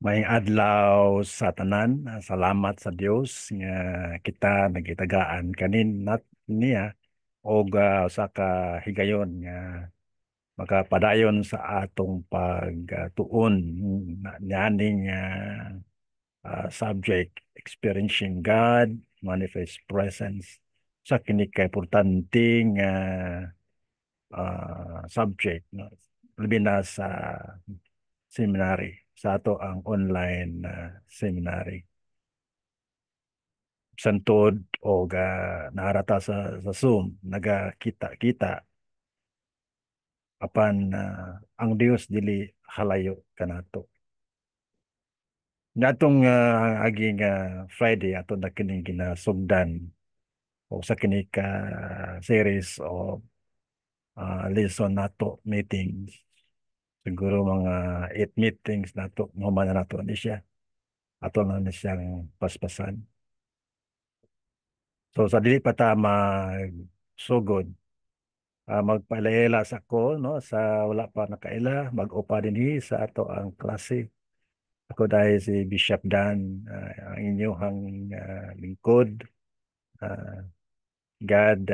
Maayong adlaw sa tanan. Salamat sa Dios nga kita nagitagaan kanin nat niya og usa ka higayon nga makapadayon sa atong pagtuon nianing subject experiencing God, manifest presence sa kini ka importanteng subject, no? Labi na sa seminary, sa ato ang online seminary. Santod o naarata sa Zoom, nagakita-kita apan ang Dios dili halayo kanato. Natong aging Friday ato na kining ginasugdan o sa kini ka series o lesson nato meetings. Siguro mga 8 meetings nato mo man nato ni siya. Ato na ni siyang paspasan. So sa dili pa ta magsugod, magpailaila sa ko, no, sa wala pa nakaila, mag-upa dinhi sa ato ang klase. Ako dahil si Bishop Dan, ang inyong lingkod. God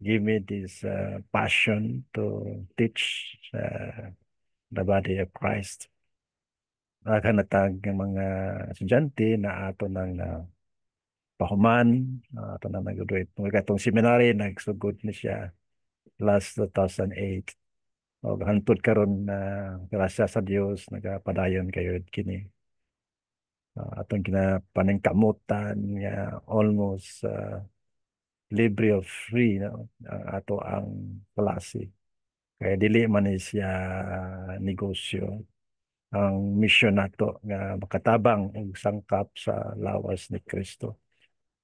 give me this passion to teach the body of Christ. Naghanatag ng mga estudyante na ato ng pahuman, ato na nag-graduate. Mga katong seminary, nagsugod na siya last 2008. O hantod karon na grasya sa Dios nagapadayon kayo kini. Atong ginapaningkamutan nga almost libre of free, no? Ang ato ang klase. Kaya dili man ni siya negosyo. Ang mission nato nga makatabang og sangkap sa lawas ni Kristo,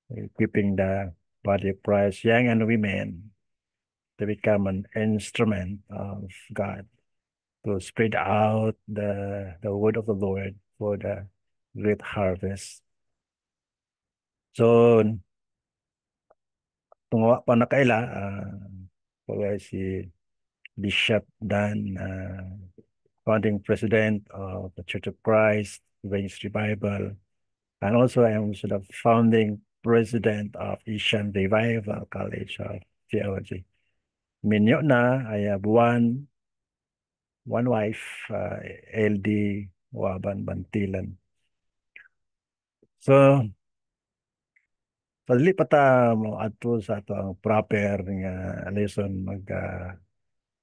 equipping the body of Christ, young and women, to become an instrument of God, to spread out the word of the Lord for the great harvest. So, tungo pa na kaila, pagay si Bishop Dan, founding president of the Church of Christ, Evangelist Revival, and also I am also the founding president of Ishan Revival College of Theology. Minyo na, I have one wife, LD Waban Bantilan. So, padali pa ta mo adto sa ato ang proper nga lesson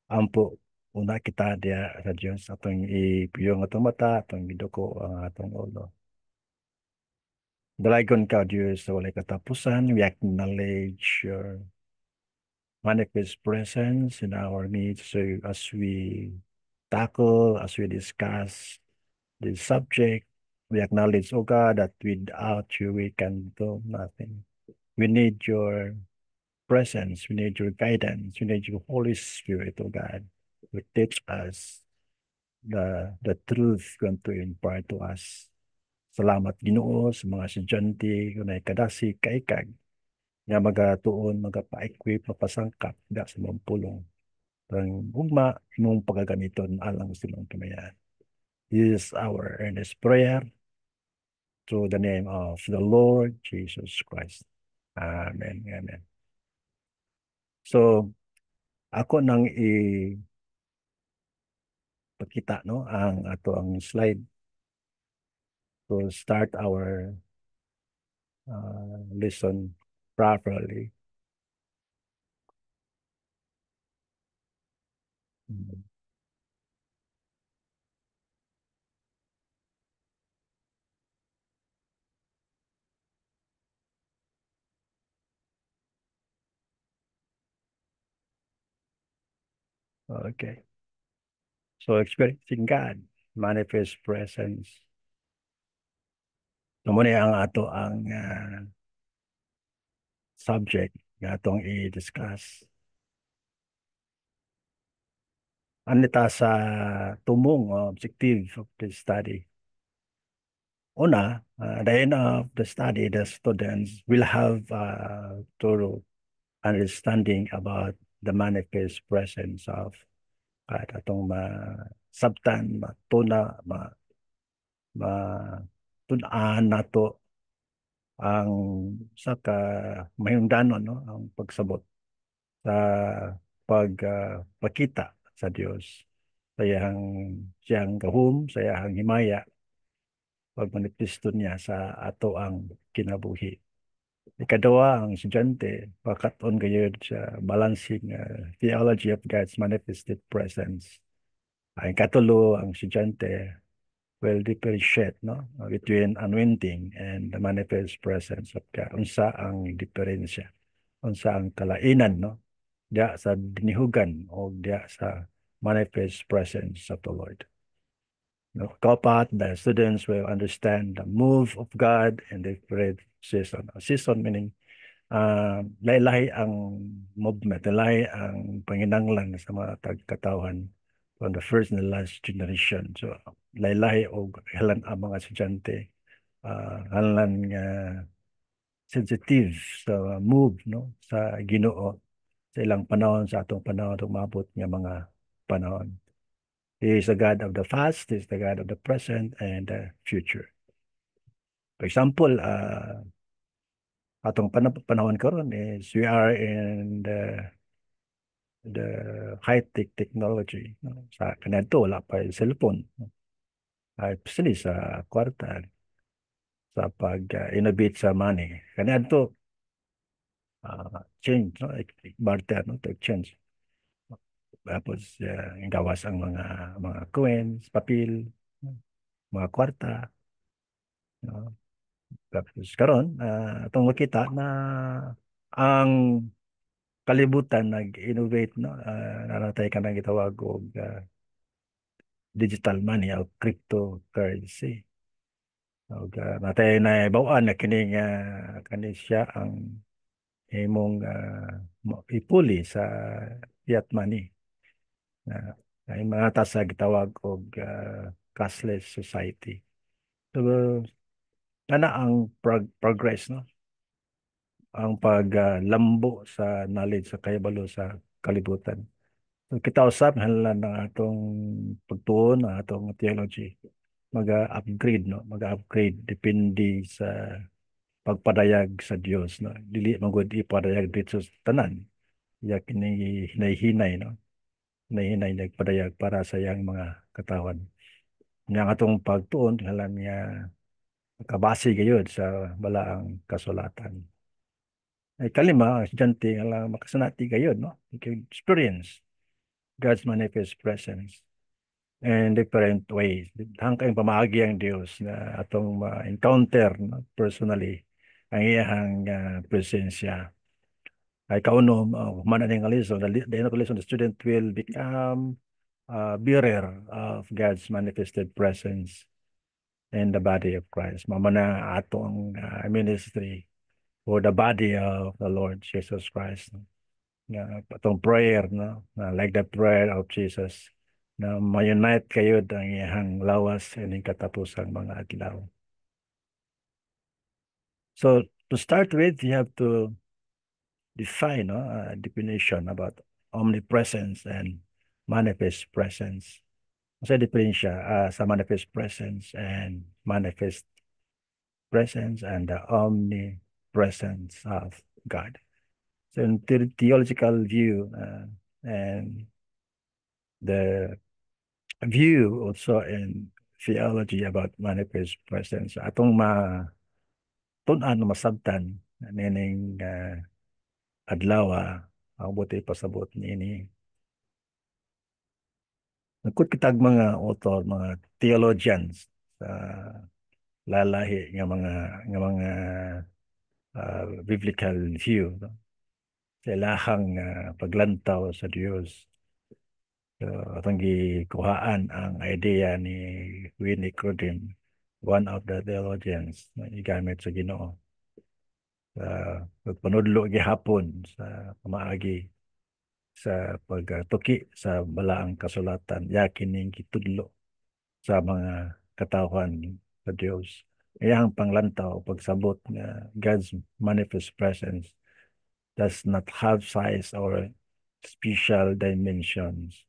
ampo una kita dia sa Dios atong ipiyong atong mata, atong giduko ang atong ulo. Dalagon ka Dios sa walay katapusan, we acknowledge your manifest presence in our midst. So as we tackle, as we discuss this subject, we acknowledge, oh God, that without you we can do nothing. We need your presence, we need your guidance, we need your Holy Spirit, oh God, to teach us the truth going to impart to us. Salamat Ginoo sa mga estudyante kunay kadasi kaikag nga magatuon, magapa-equip, mapasangkap da sa mong pulong. Ang ugma imong pagagamiton alang silang kamayan. This is our earnest prayer through the name of the Lord Jesus Christ. Amen. Amen. So, ako nang ipakita, no, ang ato ang slide to start our lesson properly. Okay. So, experiencing God, manifest presence. Muna ang ato ang subject nga atong i-discuss. Anita sa tumong objective of the study. Una, the end of the study, the students will have thorough understanding about the manifest presence of God. Atong sabtan, matuna, matun-an nato ang sa ka mahingdanon no ang pagsabot sa pagpakita sa Dios sa siyang gahom sa iyang himaya pagmanifesto niya sa ato ang kinabuhi. Ikaduha, ang estudyante, pagkaton gayud sa balancing theology of God's manifested presence. Ang katulo, ang estudyante will differentiate no, between anointing and the manifest presence of God. Unsa ang diferensya? Unsa ang kalainan no? Diya sa dinihugan o diya sa manifest presence of the Lord. No, kapat, the students will understand the move of God in different season. Season meaning lahi-lahi ang movement, lahi ang panginanglan sa mga tagkatawhan from the first and the last generation. So, lahi-lahi o halan ang mga estudyante, halan nga sensitive sa move no sa Ginoo sa ilang panahon sa atong panahon umabot nga mga panahon. He is the God of the past, He is the God of the present and the future. For example, atong panahon karon is we are in the high-tech technology. No? Sa kanadto wala pa yung cellphone. No? Especially sa kwarta, sa pag-innovate sa money. Kanadto, change, no? Barter, no? To exchange. Tapos, gawas ang mga coins, papel, no? Mga kwarta. No? Tapos karon, atong makita na ang kalibutan nag-innovate no naratay ka nang gitawag og digital money o cryptocurrency. Og natay na bawaan na kini nga kani siya ang imong ipuli sa fiat money na ay mga tasa gitawag og cashless society. So ana ang progress no ang paglambo sa knowledge sa kahibalo sa kalibutan. So, kita usab halan ng atong pagtuon ng atong theology mag-upgrade no mag-upgrade depende sa pagpadayag sa Dios no dili man gud ipadayag dito sa tanan ya kini hinay-hinay no hinay-hinay nagpadayag para sa yang mga katawan yang atong pagtuon halan nga kabase gayud sa balaang kasulatan. Ay kalima, estudyante nga lang makasanati kayo, no? You can experience God's manifest presence in different ways. Hanggang pamagi ang Diyos na atong ma-encounter no? Personally ang iyang presensya. Ay kauno, humana ng lesson, the end of the lesson, the student will become bearer of God's manifested presence in the body of Christ. Mamana atong ministry for the body of the Lord Jesus Christ. Nga patong prayer no like the prayer of Jesus na ma-unite kayo ang iyang lawas ining katapusang mga adlaw. So to start with, you have to define a definition about omnipresence and manifest presence. Sa diferensya sa manifest presence and manifest presence and the omnipresence of God. So in theological view and the view also in theology about manifest presence, atong tun-an masabtan nining adlaw ang buti pasabot niini. Nagkut kitag mga author, mga theologians sa lalahi nga mga biblical view no? Sa ilahang paglantaw sa Dios. So, atong gikuhaan ang idea ni Winnie Crudin, one of the theologians na igamit sa Ginoo. Sa pagpanudlo gihapon sa pamaagi sa pagtuki sa balaang kasulatan, yakin ning gitudlo sa mga katawhan sa Dios. Iyang panglantaw pagsabot nga God's manifest presence does not have size or special dimensions.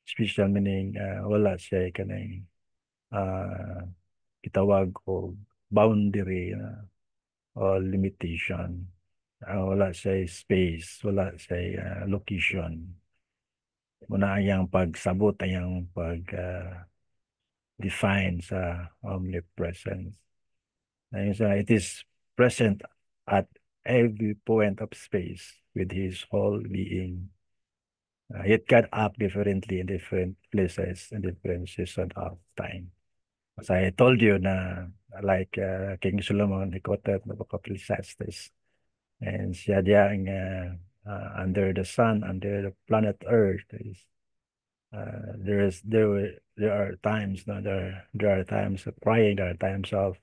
Special meaning wala siya kanang uh, gitawag og boundary o limitation. Wala siya space, wala siya location. Muna ang pagsabot, ang pag define sa omnipresence. It is present at every point of space with his whole being. Yet God act differently in different places and different seasons of time. As I told you na like King Solomon, he quoted the book of Ecclesiastes. And siya diyang under the sun, under the planet Earth, there are times, no, there are times of crying, there are times of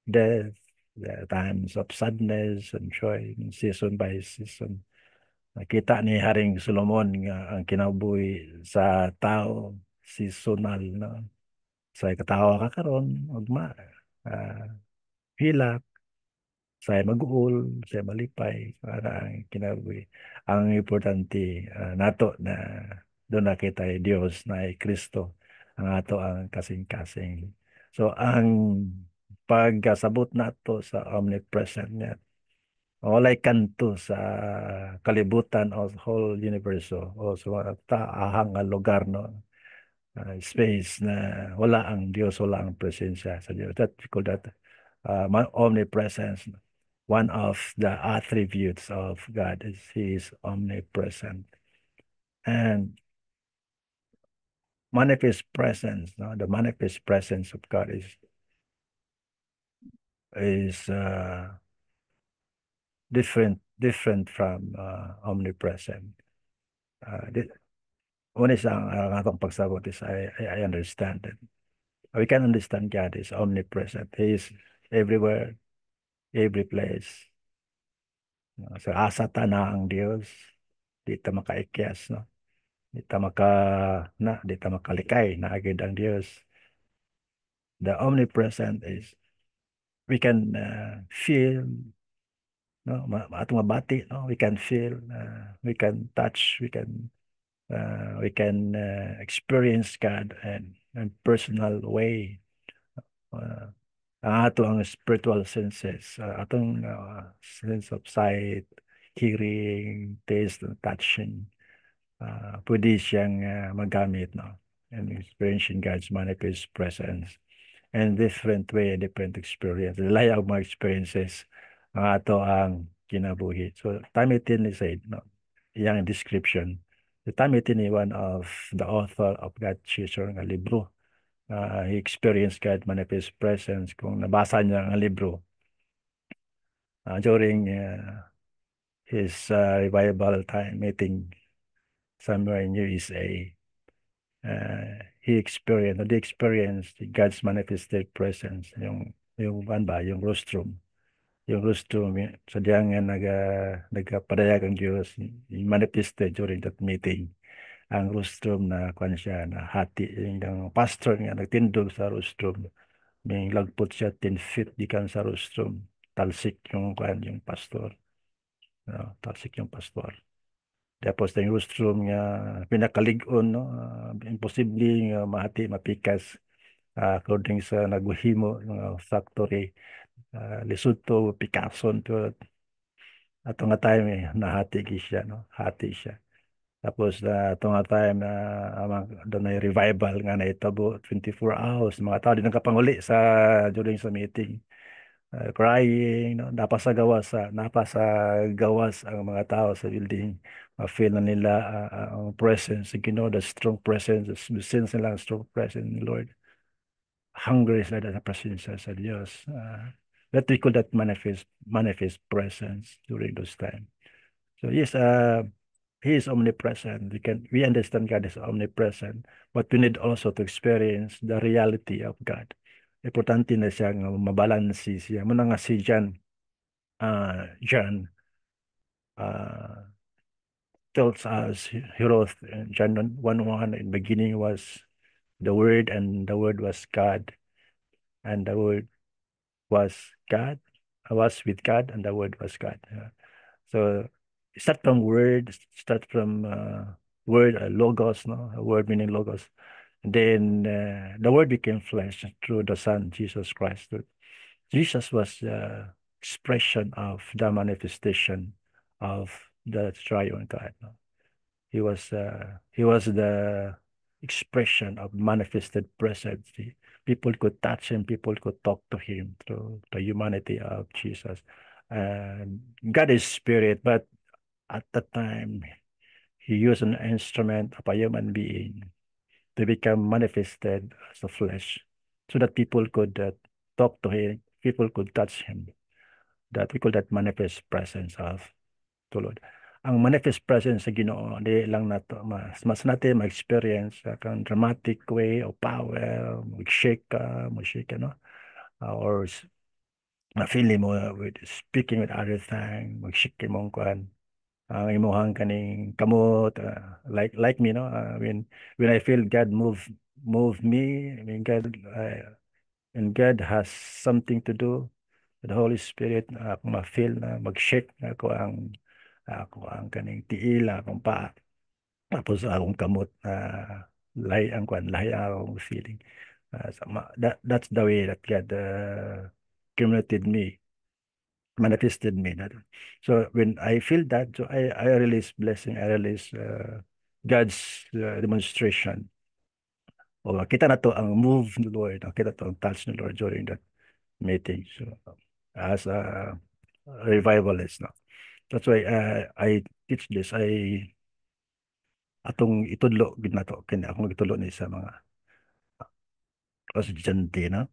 death, there are times of sadness and joy, season by season. Nakita ni Haring Solomon nga ang kinabuhi sa tao seasonal, no. Sa katawa ka karon, ugma, hilak, saya mag-uol, saya malipay, para ang kinabuhi. Ang importante nato na doon na kita Dios na Kristo ang ato ang kasing-kasing. So ang pagkasabot nato sa omnipresent niya, walay kanto sa kalibutan o whole universe o sa mga taahang nga lugar, no, space na wala ang Diyos, wala ang presensya sa Diyos. That we call that omnipresence. One of the attributes of God is He is omnipresent. And manifest presence, no? The manifest presence of God is different from omnipresent. One is ang atong pagsabot is I understand it. We can understand God is omnipresent. He is everywhere, every place. Sa asa ta na ang Dios, di ta makaikyas, no? Di ta makalikay na agad ang Dios. The omnipresent is we can feel, no, atong mabati, no, we can feel, we can touch, we can experience God and personal way. Ang ato ang spiritual senses, atong sense of sight, hearing, taste, and touching, pwede siyang magamit, no, and experiencing God's manifest presence and different way, different experience. Layo mga experiences ang ato ang kinabuhi. So, Timothy said, no, iyang description. The Timothy ni one of the author of God's Teacher nga libro. He experienced God manifest presence. Kung nabasa niya ang libro during his revival time meeting somewhere in USA, they experienced God's manifested presence. Yung yung rostrum. Yung rostrum, sadyang nagpadayag ang Diyos, manifested during that meeting. Ang rostrum na kwan siya, na hati, yung pastor nga nagtindog sa rostrum, may lagpot siya 10 feet di kan sa rostrum. Talsik yung kwan, yung pastor. No, talsik yung pastor. Tapos yung rostrum nga pinakalig-on, no, imposible nga mahati, mapikas, according sa naguhimo ng factory, lisod to Picasso to ato nga time nahati siya, no, hati siya. Tapos ato nga time na doon na revival nga naitabo 24 hours, mga tao din nakapanguli sa during sa meeting, crying, no, napasa gawas ang mga tao sa building. Feel na nila ang presence, the strong presence, sense nila ang strong presence ni Lord. Hungry sila sa presensya sa Diyos. That we call that manifest presence during those time. So yes, He is omnipresent. We understand God is omnipresent, but we need also to experience the reality of God. Importante na siya nga mabalansi siya. Muna nga si John tells us, he wrote in John 1:1, in the beginning was the Word, and the Word was God, and the Word was God, was with God, and the Word was God. So start from word, logos, no, a word meaning logos. And then the Word became flesh through the Son, Jesus Christ. Jesus was the expression of the manifestation of the triune God. No? He was the expression of manifested presence. People could touch him, people could talk to him through the humanity of Jesus. And God is spirit, but at that time he used an instrument of a human being to become manifested as a flesh so that people could talk to him, people could touch him. That we call that manifest presence of the Lord. Ang manifest presence sa Ginoo, di lang nato mas natin ma-experience sa kang dramatic way of power, mag-shake ka, mag-shake ka, no? Or na-feel mo with speaking with other thing, mag-shake ka mong kuan. Ang imuhang kaning kamot, like me, no? When I feel God move me, I mean God, and God has something to do with the Holy Spirit, ako ma-feel na mag-shake ako ang kaning tiil, akong paa. Tapos akong kamot na lahi ang akong feeling. That's the way that God communicated me, manifested me. So when I feel that, so I release blessing, I release God's demonstration. O kita na to ang move ng Lord, kita to ang touch ng Lord during that meeting. So as a revivalist, no. That's why I teach this. Atong itudlo gid nato kini akong itudlo ni sa mga estudyante na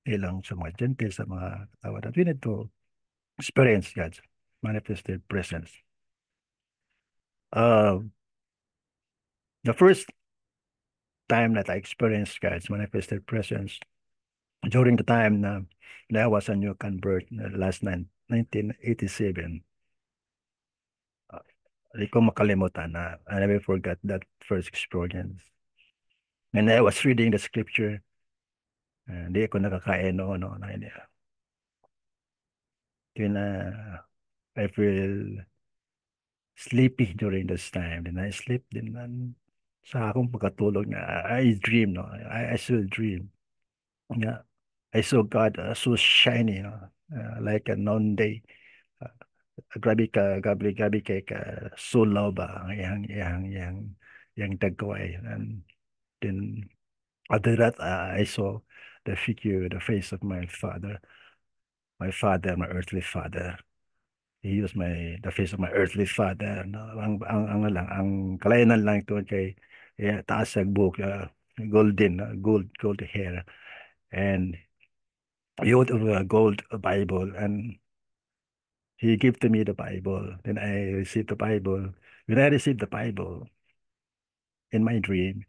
ilang sa mga estudyante sa mga katawa that we need to experience God's manifested presence. Uh, the first time that I experienced God's manifested presence during the time na I was a new convert last 1987. Hindi ko makalimutan na I never forgot that first experience. And I was reading the scripture. Hindi ako nakakain noon. No, na hindi. Then I feel sleepy during this time. Then I sleep. Then sa akong pagkatulog na I dream. No? I still dream. Yeah. I saw God so shiny. No? Like a noonday. Uh, grabe kay ka sulaw ba yang dagway. And then after that, I saw the figure, the face of my earthly father. He was the face of my earthly father. No? Ang kalainan lang ito kay taas sa buhok, golden, gold hair. And he had a gold Bible, and he gave to me the Bible. Then I received the Bible. When I received the Bible in my dream,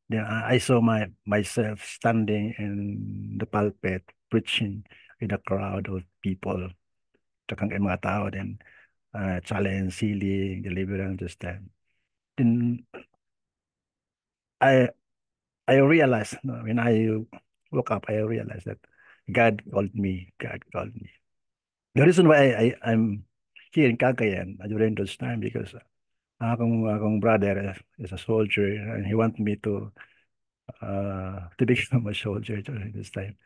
then I saw myself standing in the pulpit preaching with a crowd of people. Takang mga tao din, challenge, healing, deliverance, just that. Then I I realized, no, when I woke up, I realized that God called me. God called me. The reason why I'm here in Cagayan during those time because akong brother is a soldier and he want me to become a soldier during this time.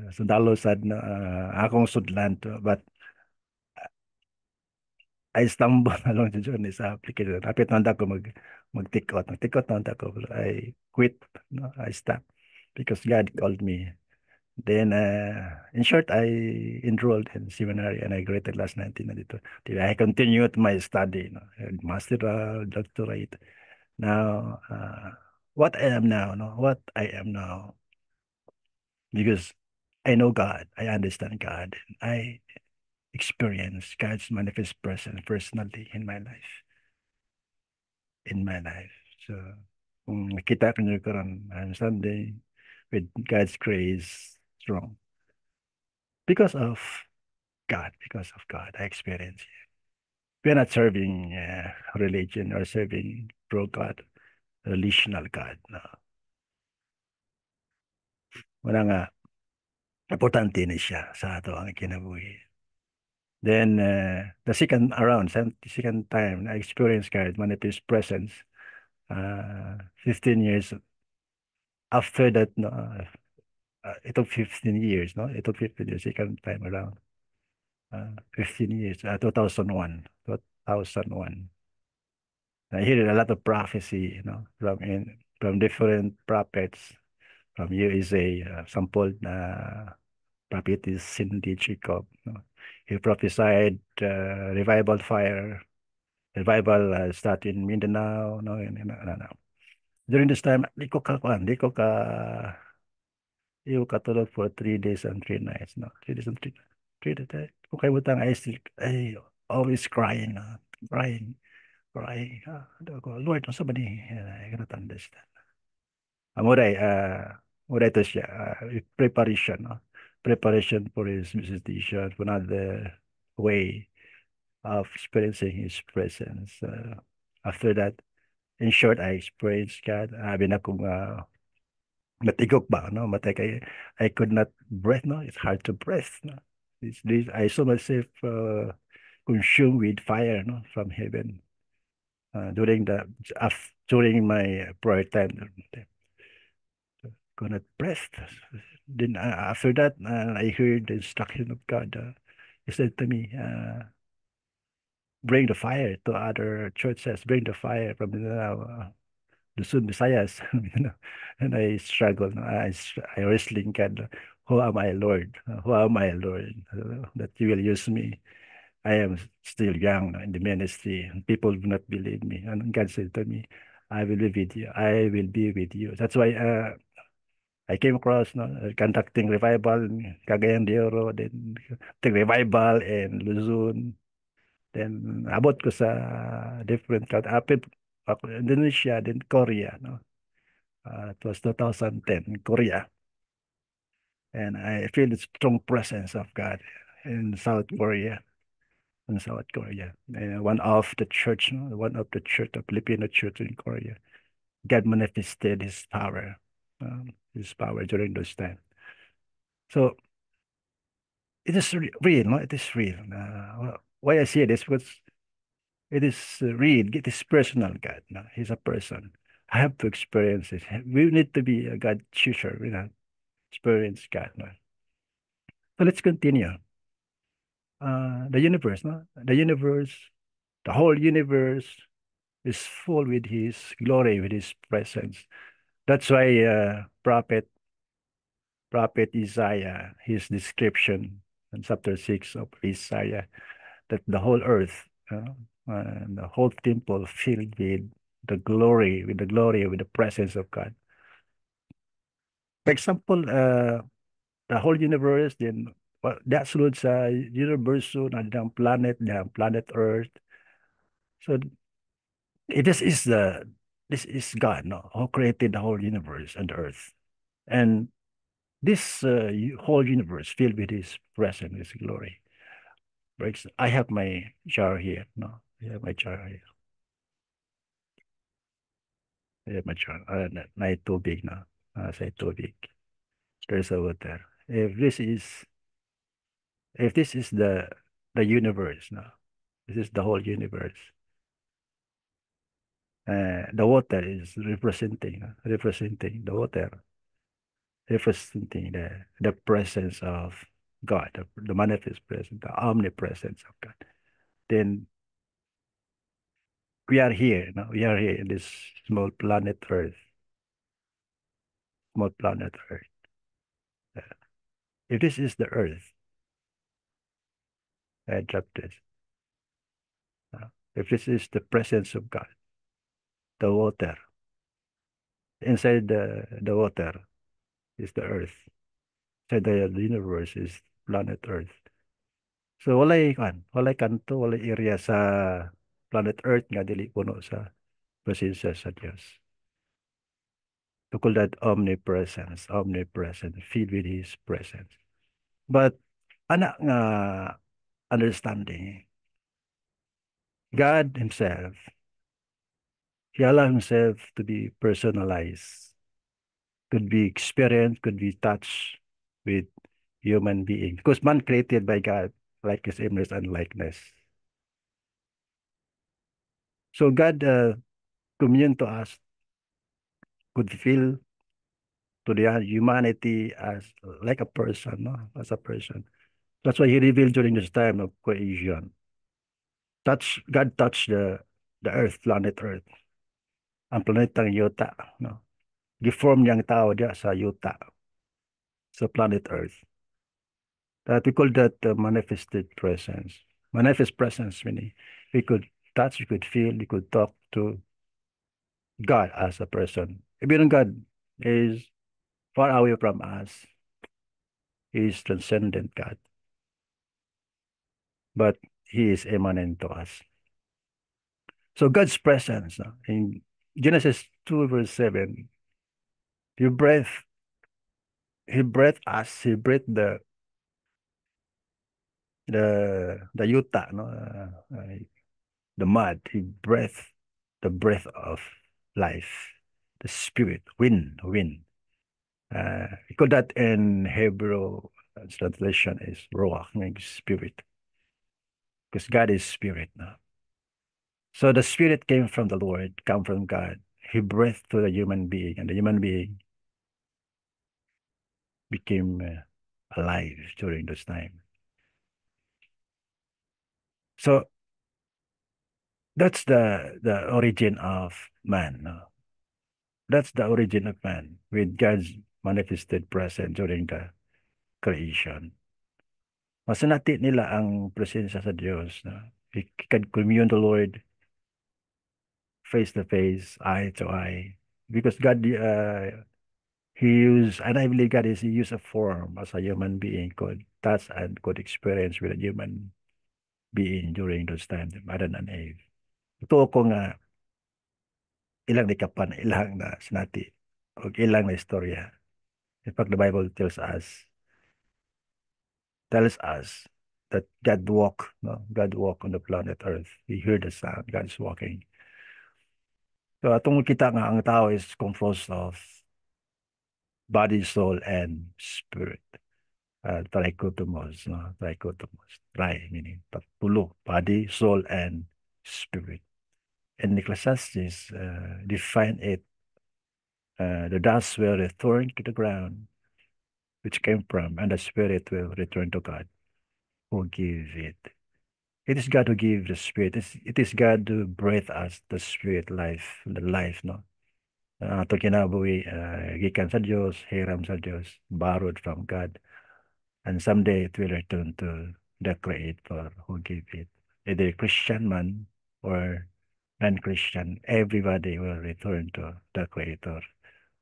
Sundalo sad na akong sudlan to, but I stumble along the journey sa application. Kapit nanda ko mag-tikot. Nag-tikot nanda ko. I quit. No? I stopped because God called me. Then, in short, I enrolled in seminary and I graduated last 1992. Then I continued my study, masteral, doctorate. Now, what I am now, no? What I am now, because I know God, I understand God, I experience God's manifest presence personally in my life. So, kung nakita ko nyo karon on Sunday, with God's grace, strong. Because of God, I experience it. We're not serving religion or serving pro God, relational God. No. Wala nga, importante ni siya sa ato ang kinabuhi. Then, the second time, I experienced God manifest presence. 15 years after that, no, it took 15 years, no? It took 15 years, second time around. 15 years, 2001, 2001. I hear a lot of prophecy, from different prophets from USA. Sample prophet is Cindy Jacob. No? He prophesied revival fire, revival start in Mindanao. No. During this time, di ko katulog for 3 days and 3 nights. No, 3 days and 3 days. Kung kalimutan, I always crying, crying, crying. Lord, ano sa ba ni? I cannot understand. Muray to siya, preparation, no? Preparation for his visitation, for another way of experiencing his presence. After that, in short, I experienced God. Sabi na kung matigok ba, no? I could not breathe, no? It's hard to breathe, no? I saw myself consumed with fire, no? From heaven. During my prayer time, could not breathe. Then after that, I heard the instruction of God. He said to me, bring the fire to other churches, bring the fire from Luzon, Visayas, you know. And I struggled. I wrestling God. Who am I, Lord? Who am I, Lord? That you will use me. I am still young, no, in the ministry. And people do not believe me. And God said to me, I will be with you. I will be with you. That's why I came across, no, conducting revival in Cagayan de Oro, then the revival in Luzon. Then abot ko sa different country. Indonesia, then Korea, no. It was 2010 in Korea, and I feel the strong presence of God in South Korea. In South Korea, and one of the church, the Filipino church in Korea, God manifested His power during those time. So it is real, no? It is real. Why I say this because it is real. It is personal. God, no? He's a person. I have to experience it. We need to be a God chooser, experience God. No? So let's continue. The universe, no? The whole universe is full with His glory, with His presence. That's why Prophet Isaiah, his description in chapter 6 of Isaiah, that the whole earth, and the whole temple filled with with the presence of God. For example, the whole universe, then that includes universe, the planet Earth. So this is God, no, who created the whole universe and the earth, and this whole universe filled with His presence, His glory. I have my jar here, no, I have my jar here. I have my jar. Na tubig na, sa tubig. There's a water. If this is the universe, no, this is the whole universe. The water is representing the water, representing the presence of God, the manifest presence, the omnipresence of God. Then we are here in this small planet Earth, small planet Earth. Uh, if this is the Earth, I drop this. If this is the presence of God, the water, inside the water is the Earth. Inside the universe is planet Earth. So walay kanto, walay area sa planet Earth nga dili puno sa presensya sa Dios. To call that omnipresence, filled with His presence. But anak nga understanding, God Himself, He allowed Himself to be personalized, could be experienced, could be touched with human being. Because man created by God, like His image and likeness. So God commune to us, could feel to the humanity as like a person, no? As a person. That's why he revealed during this time of creation. God touched the earth, planet earth, ang planetang yuta, no? Giform niyang tao diya sa yuta, sa planet earth. That we call that manifested presence. Manifest presence meaning we could touch, we could feel, we could talk to God as a person. Even God is far away from us. He is transcendent God, but He is immanent to us. So God's presence in Genesis 2 verse 7, He breathed, He breathed us, He breathed the yuta, no, the mud. He breathed the breath of life, the spirit, wind. We call that in Hebrew translation is ruach, meaning spirit, because God is spirit now. So the spirit came from the Lord, come from God. He breathed to the human being, and the human being became alive during this time. So that's the origin of man. No? That's the origin of man, with God's manifested presence during the creation. Masanati nila ang presensya sa Diyos. No? We can commune the Lord face to face, eye to eye. Because God, He used, and I believe God is, He used a form as a human being could touch and could experience with a human being during those times, Adam and Eve. Totoo ko nga, ilang nikapan, ilang na sinati, o ilang na istorya. In fact, the Bible tells us that God walk, no? God walk on the planet Earth. He heard the sound, God is walking. So atong kita nga ang tao is composed of body, soul, and spirit. Trichotomos, no? Trichotomos. Tri, meaning tulo, body, soul, and spirit. And Ecclesiastes define it, the dust will return to the ground, which came from, and the spirit will return to God, who gives it. It is God who gives the spirit. It is God who breathe us the spirit life, the life, no? Ato kinabuhi, gikan sa Diyos, hiram sa Diyos, borrowed from God. And someday it will return to the Creator who gave it. Either Christian man or non-Christian, everybody will return to the Creator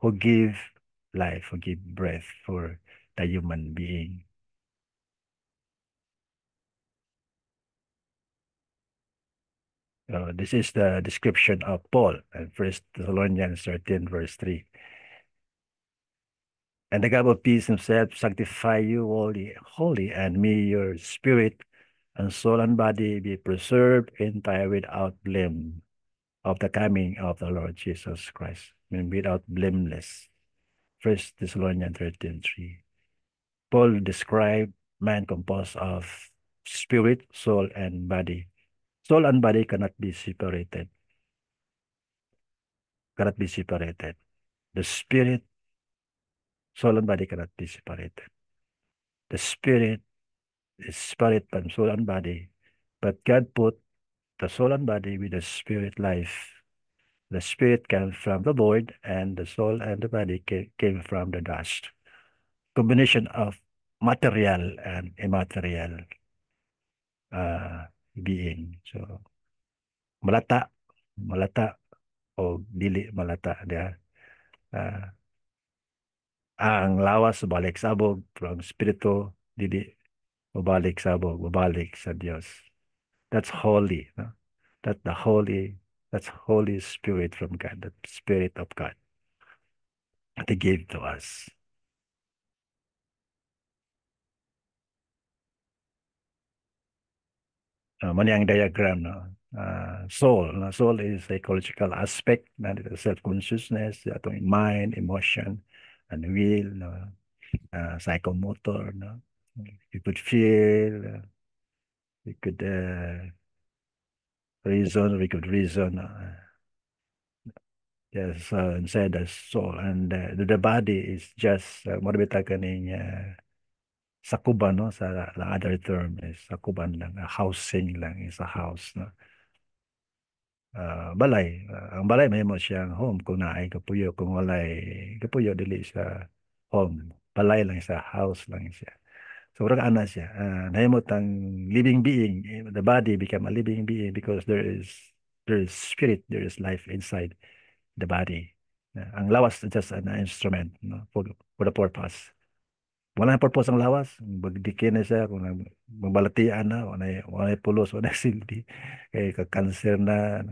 who give life, who give breath for the human being. This is the description of Paul in 1 Thessalonians 13, verse 3. And the God of peace himself sanctify you holy, and may your spirit and soul and body be preserved entire without blame of the coming of the Lord Jesus Christ. I mean, without blameless. 1 Thessalonians 13:3. Paul described man composed of spirit, soul, and body. Soul and body cannot be separated. Cannot be separated. The spirit, soul, and body cannot be separated. The spirit is spirit and soul and body, but God put the soul and body with the spirit life. The spirit came from the Lord, and the soul and the body came from the dust. Combination of material and immaterial being. So, malata, malata, o dili malata dia. Uh, ang lawas balik sabog from spirito dili babalik sabog, babalik sa Dios. That's holy, no? That the holy, that's Holy Spirit from God, that Spirit of God that He gave to us. Mani ang diagram, no? Soul, no? Soul is psychological aspect, na self-consciousness, atong mind, emotion, and will, no? Psychomotor, no? You could feel, you could reason, we could reason, Yes, inside the soul, and the body is just mo bita kaning sakuban, no, sa the other term is sakuban lang, housing lang, is a house, no. Balay, ang balay mahimo siyang home kung naay kapuyo, kung walay kapuyo dili sa home, balay lang sa house lang siya. So murag ana siya, nahimot ang living being, the body become a living being because there is spirit, there is life inside the body. Ang lawas is just an instrument, no, for the purpose. Wala na purpose ang lawas. Magdikin na siya kung magbalatian na, wala pulos, wala silbi. Kaya ka-cancer na,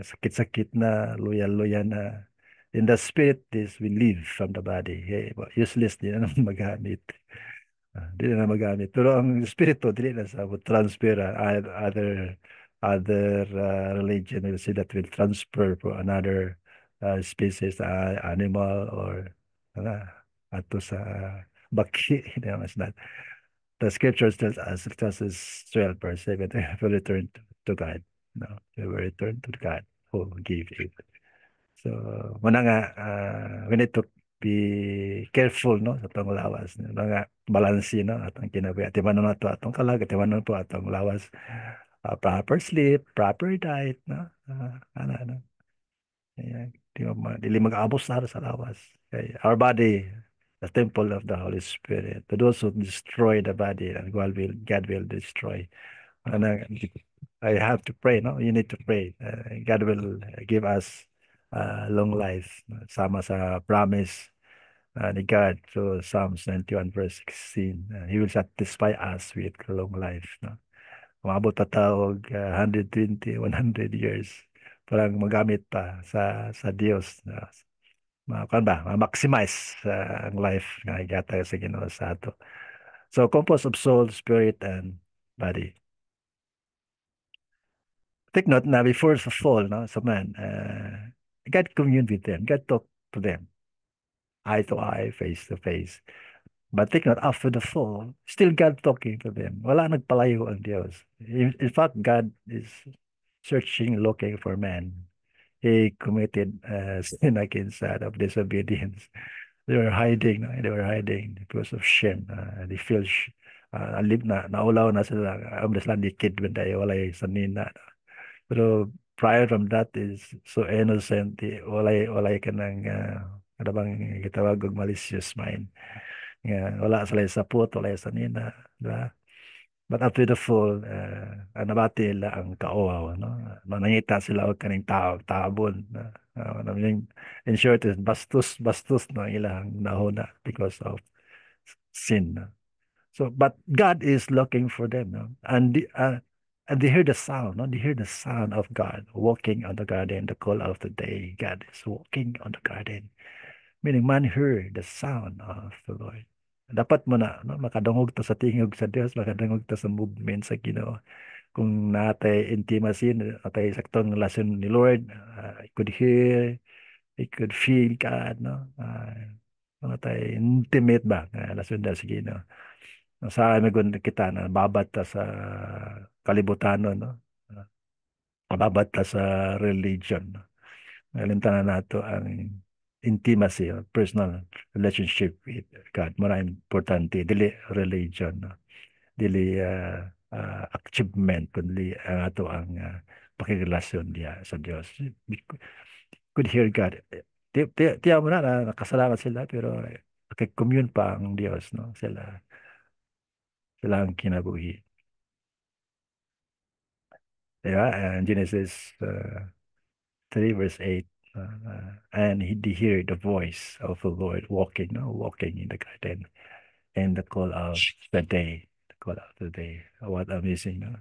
sakit-sakit na, loyal-loyal na. In the spirit, this will leave from the body. Kaya useless din na magamit. Di na magamit. Pero ang spirito, di na sa transfer, other religion will say that will transfer for another species, animal, or ato sa baki. You know, it's not. The scriptures tells us, Ecclesiastes 12 verse 7, will return to God. No, we will return to God who gave it. So, muna nga, we need to be careful, no, sa itong lawas. Mga balansi, no, atong kinabuhi. At ibanon na ito atong kalag, at ibanon po atong lawas. Proper sleep, proper diet, no. Ano. Ayan. Dili mag-abusar sa lawas. Okay. Our body, the temple of the Holy Spirit. To those who destroy the body, and God will destroy. Ano, I have to pray, no? You need to pray. God will give us long life. Sama sa promise ni God through Psalms 91 verse 16. He will satisfy us with long life, no? Umabot ta tawag 120, 100 years parang magamit pa sa Dios, kan ba ma-maximize ang life nga igata sa Ginoo sa ato. So composed of soul, spirit, and body. Take note na before the fall, no, so man, God communed with them. God talked to them, eye to eye, face to face. But take note, after the fall, still God talking to them. Wala nagpalayo ang Diyos. In fact, God is searching, looking for man. He committed sin against God of disobedience. They were hiding, no? They were hiding because of shame. They feel naulaw na sila. Amdas lang di kid when tayo walay sanina. Pero prior from that is so innocent. Walay ka ng ano bang gitawag og malicious mind. Wala sila sa sapot, wala sa nina. Diba? But after the fall, nabati nila ang kaowaw, no? Nangita sila og kaning tao, tabon. In short, is bastos no ilang nahuna because of sin. No? So, but God is looking for them, no? And they hear the sound, no? They hear the sound of God walking on the garden, the call of the day. God is walking on the garden. Meaning man heard the sound of the Lord. Dapat mo na, no, makadungog ta sa tingog sa Dios, makadungog ta sa movement sa Ginoo. Kung natay intimacy, natay saktong relasyon ni Lord, I could hear, I could feel God, no? Natay intimate ba, relasyon sa Ginoo. Sa amin kita na babat ta sa kalibutan, no? Babat ta sa religion. Nalimtanan nato ang intimacy or personal relationship with God. Mara importante, dili religion, no? Dili achievement, kundi ang ato ang pakirelasyon diya sa Dios. We could hear God. Tiya mo na nakasalanan sila, pero commune pa ang Dios, no? Sila ang kinabuhi. Diba? Genesis 3 verse 8. And he heard the voice of the Lord walking, no, walking in the garden, and the call of the day, the call of the day. What amazing, no?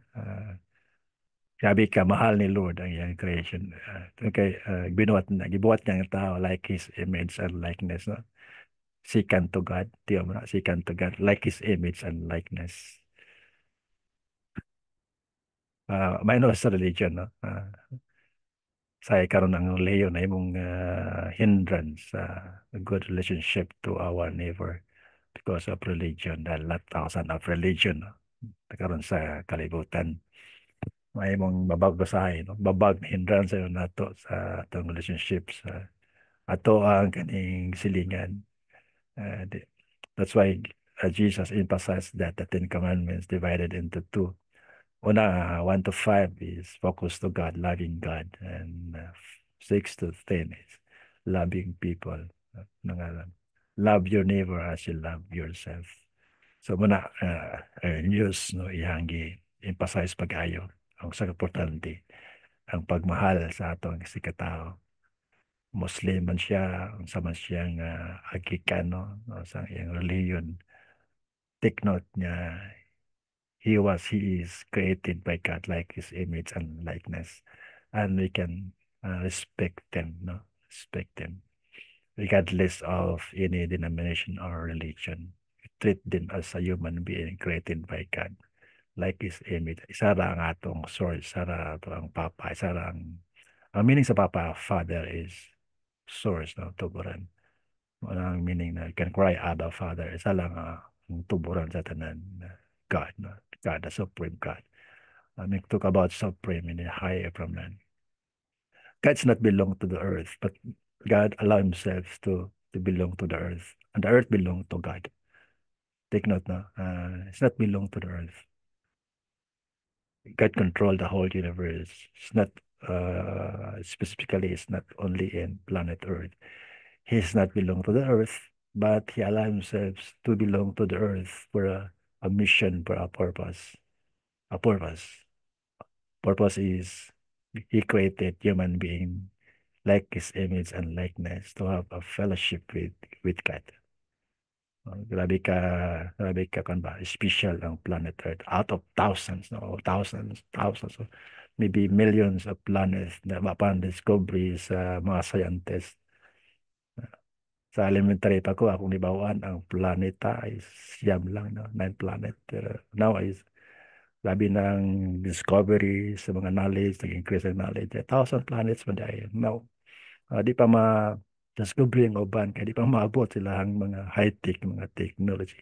Sabi ka, mahal ni Lord ang iyang creation. Okay, gibuhat niya ang tao like His image and likeness, no? Sikan to God, tiyo mo na, sikan to God, like His image and likeness. May no sa religion, no? Sa karon ng leyo na imong hindrance sa a good relationship to our neighbor because of religion, dahil thousand of religion, no? Karon sa kalibutan. may mong babag basahin, no? Babag na hindran sa'yo nato sa atong relationships. Ato ang kaning silingan. Uh, di- that's why Jesus emphasized that the Ten Commandments divided into two. Una, 1 to 5 is focus to God, loving God. And 6 to 10 is loving people. Nangalan. Love your neighbor as you love yourself. So muna, news, no, ihanggi, emphasize pag-ayo. Ang sa importante, ang pagmahal sa atong sikatao. Muslim man siya, ang sama siyang Agikano, no, sa iyang religion. Take note niya, he is created by God like his image and likeness. And we can respect them, no? Respect them. Regardless of any denomination or religion. Treat them as a human being created by God. Like his image. Isa ra ang atong source, isa ra ato ang Papa, isa ra ang meaning sa Papa, Father is source, no? Tuburan. Walang meaning na you can cry, Abba, Father. Isa lang ang tuburan sa tanan. God, no? God, the supreme God. I mean, talk about supreme in the higher from man. God's not belong to the earth, but God allow himself to belong to the earth. And the earth belong to God. Take note, no? It's not belong to the earth. God control the whole universe. It's not, specifically, it's not only in planet Earth. He's not belong to the earth, but he allowed himself to belong to the earth for a mission, for a purpose. A purpose. Purpose is he created human being like his image and likeness to have a fellowship with God. Grabe ka kan ba? Special ang planet Earth. Out of thousands, no? Thousands. So maybe millions of planets na mapang discovery sa mga scientists. Sa elementary pa ko, akong nibawaan, ang planeta ay siyam lang, no? 9 planet. Now is labi ng discovery sa mga knowledge, nag-increase ang knowledge. 1,000 planets pa dahil. Now, di pa ma-discovery ang uban, kaya di pa maabot sila ang mga high-tech, mga technology.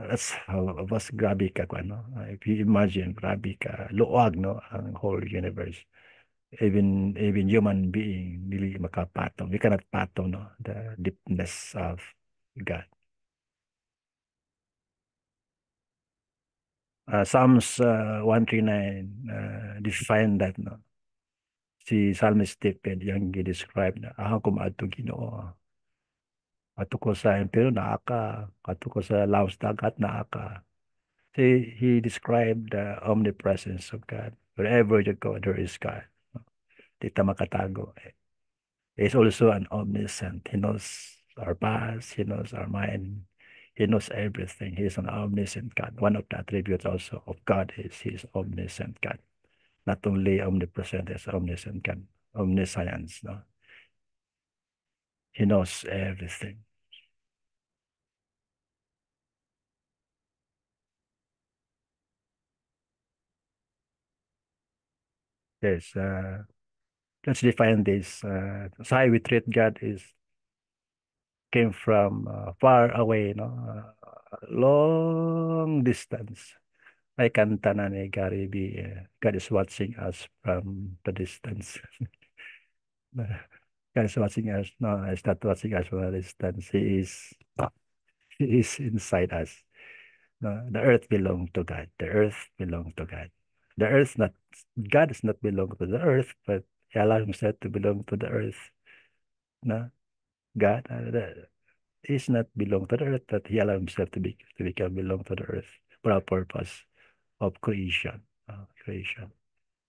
That's how, mas grabe ka, ano? If you imagine, grabe ka, luwag, no? Ang whole universe. Even human being really makapatong. We cannot patong, no, the deepness of God. Psalms 139 define that, no. Si Psalmist David yang gi-describe na ako kumaadto Ginoo. Ato ko sa impero naaka, ato ko sa lawas dagat naaka. He described the omnipresence of God. Wherever you go, there is God. Di ta makatago. Is also an omniscient. He knows our past, he knows our mind, he knows everything. He is an omniscient God. One of the attributes also of God is he is omniscient God. Not only omnipresent, is omniscient God, omniscience. No? He knows everything. Yes, let's define this. So how we treat God is came from far away, no? Long distance. Ay kanta na ni Gary B. God is watching us from the distance. God is watching us. No, he's not watching us from a distance. He is inside us. No, the earth belongs to God. The earth belongs to God. The earth not God does not belong to the earth, but he allowed himself to belong to the earth. No, God is not belong to the earth, but he allowed himself to become belong to the earth for a purpose of creation. Creation.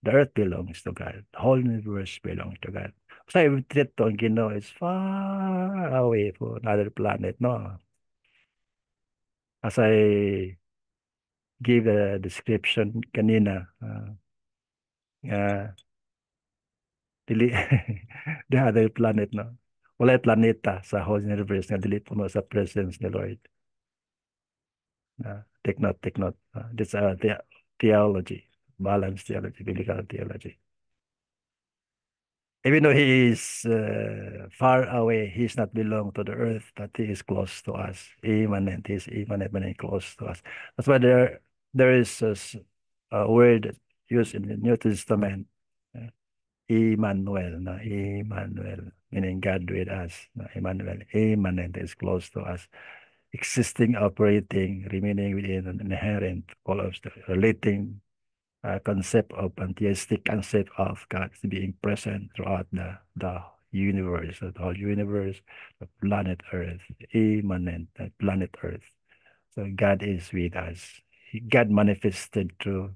The earth belongs to God. The whole universe belongs to God. So if Triton, Ginoo is far away for another planet, no? As I gave a description kanina, uh, dili, the other planet, no? Wala planeta sa whole universe nga dili mo sa presence ni Lord. Take note. This theology, balanced theology, biblical theology. Even though he is far away, he's not belong to the earth, but he is close to us. Immanent, he is immanent, close to us. That's why there is a word used in the New Testament. Uh, Emmanuel, no? Emmanuel, meaning God with us. No? Emmanuel, immanent is close to us. Existing, operating, remaining within an inherent, all of the relating concept of pantheistic concept of God being present throughout the universe, the whole universe, the planet Earth, immanent, the planet Earth. So God is with us. God manifested through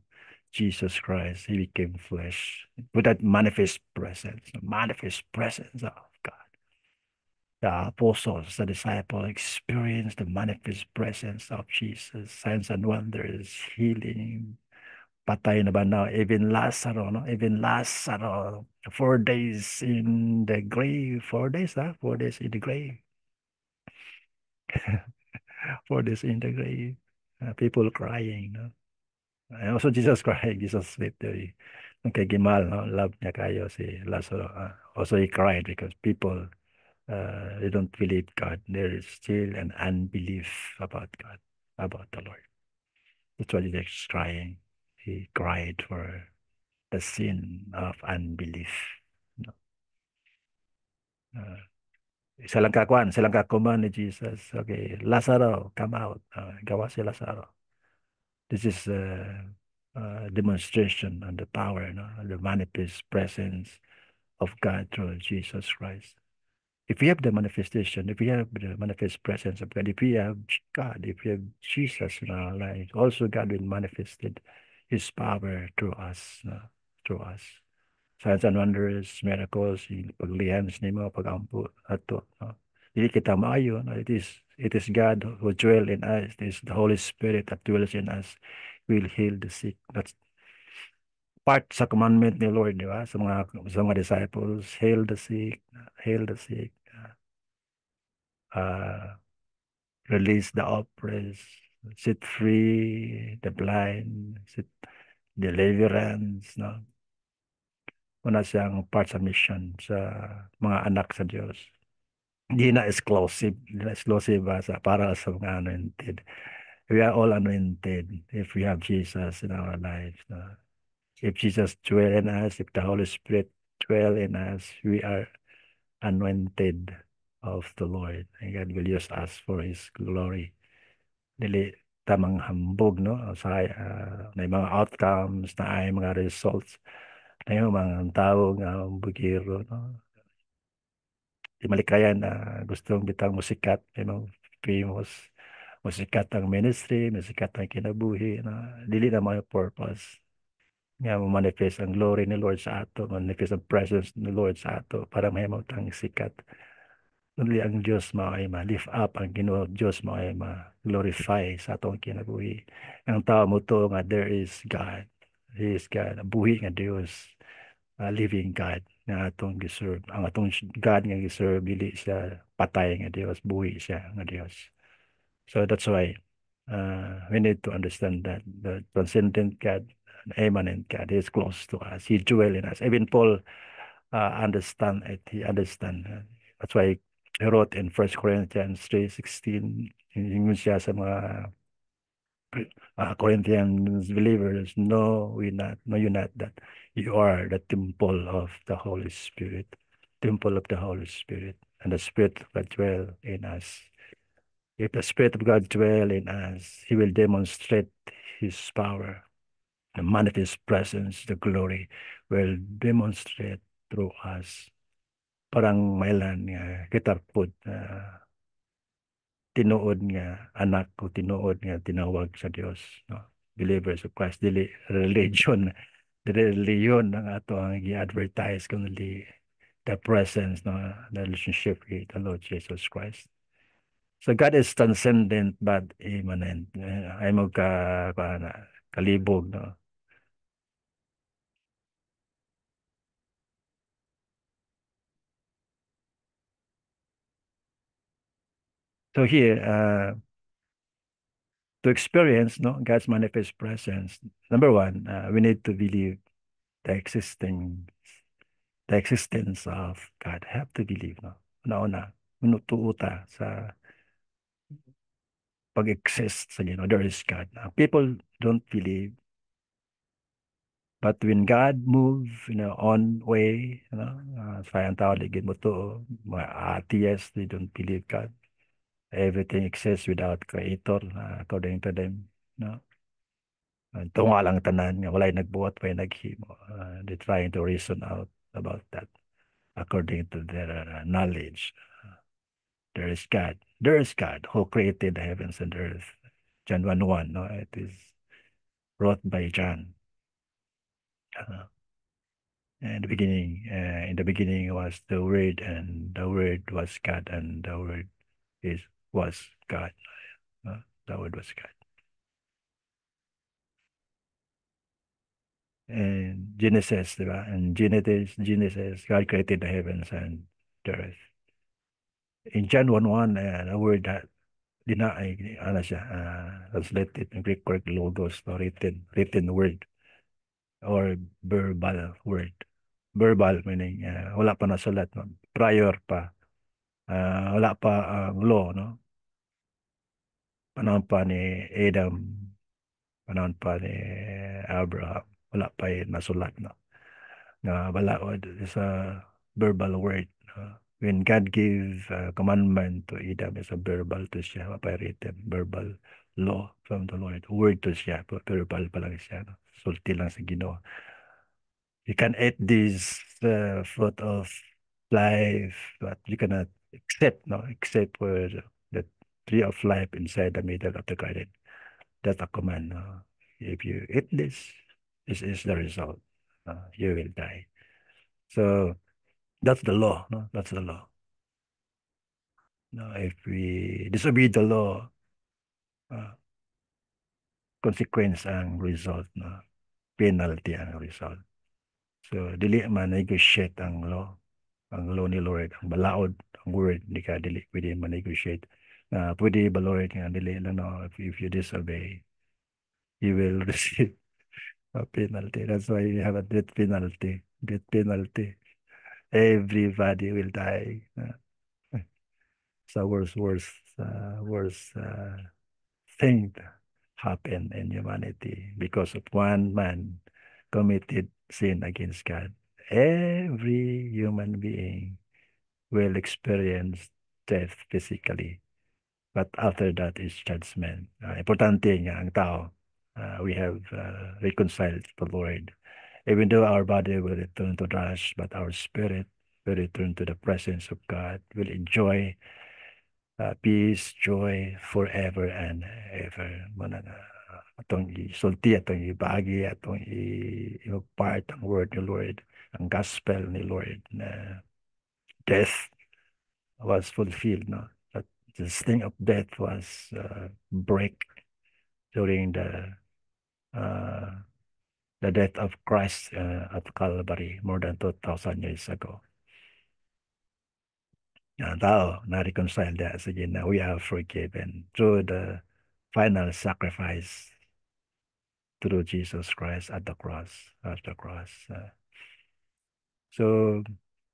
Jesus Christ. He became flesh with that manifest presence of God. The apostles, the disciples experienced the manifest presence of Jesus, signs and wonders, healing, patay na ba na, even Lazaro, no? Even Lazaro, 4 days in the grave, 4 days, 4 days in the grave, 4 days in the grave. People crying, no? And also Jesus crying, Jesus wept. Nung kay Gimal, no? Love niya kayo si Lazaro. Also he cried because people, they don't believe God. There is still an unbelief about God, about the Lord. That's why Jesus is crying. He cried for the sin of unbelief. No? Uh, silang kakuman ni Jesus. Okay, Lazaro, come out. Gawa si Lazaro. This is a demonstration of the power, no? The manifest presence of God through Jesus Christ. If we have the manifestation, if we have the manifest presence of God, if we have God, if we have Jesus in our lives, also God will manifested His power through us, no? Through us. Signs and wonders, miracles, yung paglihans nimo, pagampo, ato, no? Dili kita maayo, no? It is God who dwell in us. It is the Holy Spirit that dwells in us will heal the sick. That's part sa commandment ni Lord, di ba? Sa mga disciples, heal the sick, uh, release the oppressed, set free the blind, set deliverance, no? Una siyang part sa mission sa mga anak sa Diyos. Hindi na exclusive para sa mga anointed. We are all anointed if we have Jesus in our lives. No? If Jesus dwell in us, if the Holy Spirit dwell in us, we are anointed of the Lord. And God will use us for His glory. Dili tamang hambog, no? May mga outcomes, na ay mga results. Na yung mga tao nga bugiro, no? Di malikayan na gustong bitang musikat, famous, musikat ang ministry, musikat ang kinabuhi, na dili na mga purpose nga manifest ang glory ni Lord sa ato, manifest ang presence ni Lord sa ato para mahimo tang sikat. Only ang Diyos mao ay ma-lift up, ang Ginoo Diyos mao ay ma-glorify sa atong kinabuhi. Ang tao mo to nga there is God. He is God, ang buhi nga Dios, living God nga atong giserve. Ang atong God nga giserve dili siya patay nga Dios, buhi siya nga Dios. So that's why we need to understand that the transcendent God, immanent God, is close to us. He dwell in us. Even Paul understand it. He understand. That's why he wrote in 1 Corinthians 3:16, yung siya sa mga Corinthians believers, know you not that you are the temple of the Holy Spirit, temple of the Holy Spirit, and the Spirit of God dwell in us. If the Spirit of God dwell in us, He will demonstrate His power, the manifest presence, the glory will demonstrate through us. Parang mailan nga kita pod tinuod nga anak o tinuod nga tinawag sa Dios, no? Believers of Christ, dili religion ang ato ang i-advertise kundi the presence, no, the relationship with the Lord Jesus Christ. So God is transcendent but immanent. Ay mo kalibog, no? So here, to experience, no, God's manifest presence, number one, we need to believe the existing the existence of God. Have to believe, no? Una-una, minutuuta sa pag-exist sa, there is God. People don't believe But when God move in a own way, sayang tao ligid mo to, mga atheists, they don't believe God. Everything exists without creator, according to them. No? Tunga lang tanan, nga walay nagbuhat, walay naghimo. They trying to reason out about that according to their knowledge. There is God. There is God who created the heavens and earth. John 1:1, no? It is wrote by John. Uh, in the beginning was the Word, and the Word was God, and the Word is was God. The Word was God. And Genesis, di ba? And Genesis, God created the heavens and the earth. In John 1:1, the word that ano siya, translated in Greek word logos, no, written word or verbal word. Verbal meaning wala pa nasulat, no? Prior pa. Wala pa ang law, no? Panahon pa ni Adam, panahon pa ni Abraham, wala pa yung nasulat, no? Na balaod is a verbal word. When God gave commandment to Adam, is a verbal to siya, written, verbal law from the Lord. Word to siya, verbal pa lang siya. No? Sulti lang sa Ginoo. You can eat this fruit of life, but you cannot accept, no, except for the tree of life inside the middle of the garden. That's a command. No? If you eat this is the result. You will die. So that's the law. No, that's the law. No, if we disobey the law, uh, consequence ang result. No, penalty ang result. So dili man negotiate ang law ni Lord, ang balaod, ang word, di ka dili pwede ma-negotiate. Pwede ba Lord nga dili lang, no, if you disobey, you will receive a penalty. That's why you have a death penalty. Death penalty. Everybody will die. So worst thing happened in humanity because of one man committed sin against God. Every human being will experience death physically. But after that is judgment. Importante nga ang tao. We have reconciled to the Lord. Even though our body will return to dust, but our spirit will return to the presence of God, will enjoy peace, joy forever and ever. Muna na atong isulti, atong ibagi, atong i-part ang word ni Lord, ang gospel ni Lord na death was fulfilled. No? That the sting of death was break during uh, the death of Christ at Calvary more than 2,000 years ago. Ang tao na-reconcile na sa na we are forgiven through the final sacrifice through Jesus Christ at the cross. At the cross. So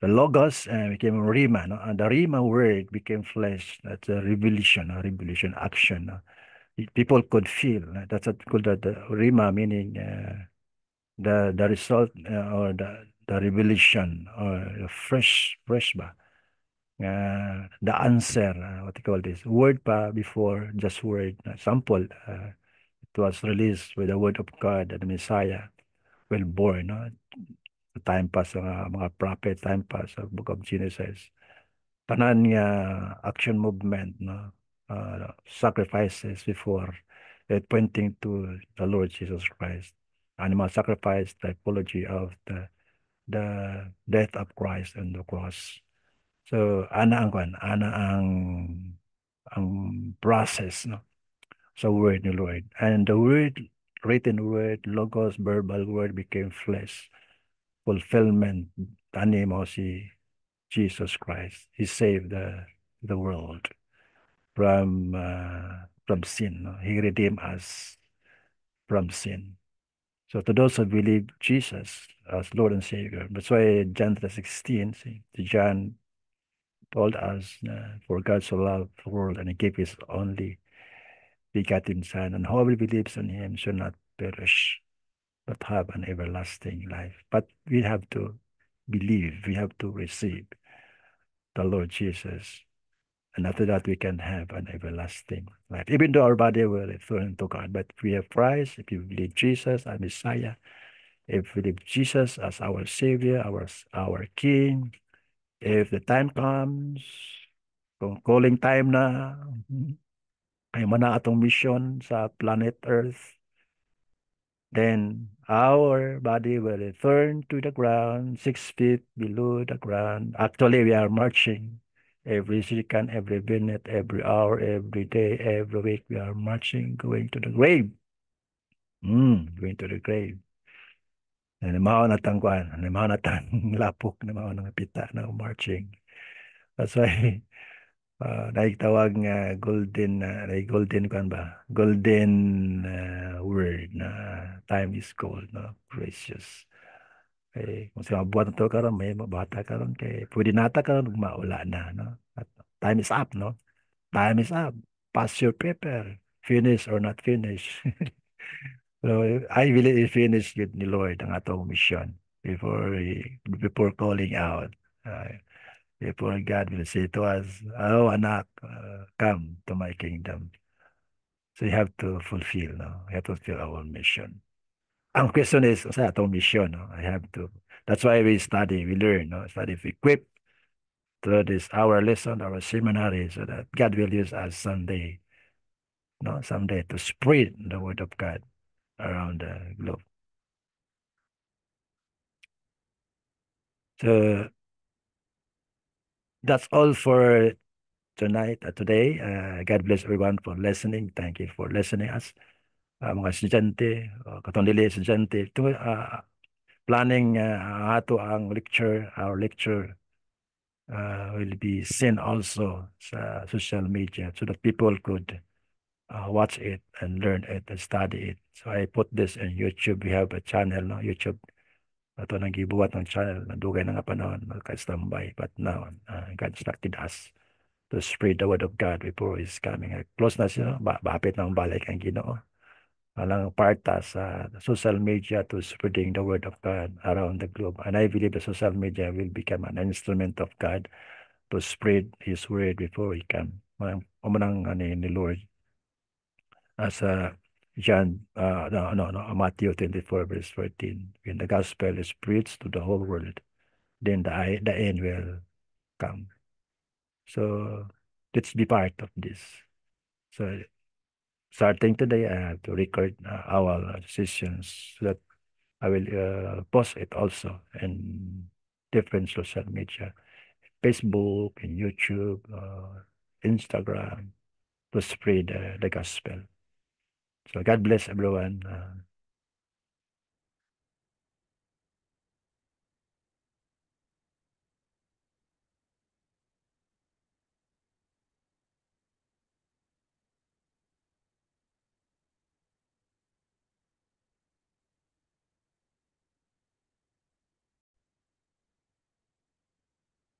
the Logos became Rima, no? And the Rima word became flesh. That's a revelation, action. No? People could feel. That's what called the Rima, meaning the result or the revelation or the fresh ba? The answer, what you call this, word pa before just word. Sample, it was released with the word of God that the Messiah will born. No? Time pa sa mga prophet, time pa sa book of Genesis. Tanan nga action movement, no? Sacrifices before pointing to the Lord Jesus Christ. Animal sacrifice, typology of the death of Christ on the cross. So ana ang process, no, sa word ni Lord. And the word, written word, logos, verbal word became flesh. Fulfillment, tani mo si Jesus Christ. He saved the world from sin. No? He redeemed us from sin. So to those who believe Jesus as Lord and Savior, that's why John 3:16, see, John told us, for God so loved the world and he gave his only begotten Son, and whoever believes in him shall not perish, not have an everlasting life. But we have to believe, we have to receive the Lord Jesus. And after that, we can have an everlasting life. Even though our body will return to God, but if we have Christ, if you believe Jesus as Messiah, if we believe Jesus as our Savior, our King, if the time comes, kung calling time na, ay mana atong mission sa planet Earth, then our body will return to the ground, 6 feet below the ground. Actually, we are marching every second, every minute, every hour, every day, every week. We are marching, going to the grave. Going to the grave. Nanimaw na tangkuan, nanimaw na tang lapok, nanimaw na pita na marching. That's why naitawag nga golden kan ba? Golden word na time is gold, no? Precious. Kung sa buwan to karon may mabata karon kay pwede nata karon maula na, no? At time is up, no? Time is up. Pass your paper. Finish or not finish. So I believe finish yun ni Lord ang atong mission before calling out. Before God will say to us, "Oh, anak, come to my kingdom." So you have to fulfill, no? You have to fulfill our mission. Ang question is, sa atong mission, no? I have to. That's why we study, we learn, no? Study, we equip to this our lesson, our seminary, so that God will use us someday, no? Someday to spread the word of God around the globe. So that's all for today. God bless everyone for listening. Thank you for listening us. Mga estudyante, katong dili estudyante, planning ato ang lecture, our lecture will be seen also sa social media so that people could watch it and learn it and study it. So I put this in YouTube. We have a channel, no? YouTube. Ito nang gibuhat ng channel. Nadugay na nga panahon, magka-standby. But now, God instructed us to spread the word of God before His coming. Close na siya, bapit ng balik ang Ginoo. Walang parta sa social media to spreading the word of God around the globe. And I believe the social media will become an instrument of God to spread His word before He come. Umanang ni Lord as John, no, Matthew 24 verse 14. When the gospel is preached to the whole world, then the end will come. So let's be part of this. So starting today, I have to record our sessions so that I will post it also in different social media, Facebook and YouTube, Instagram, to spread the gospel. So God bless everyone.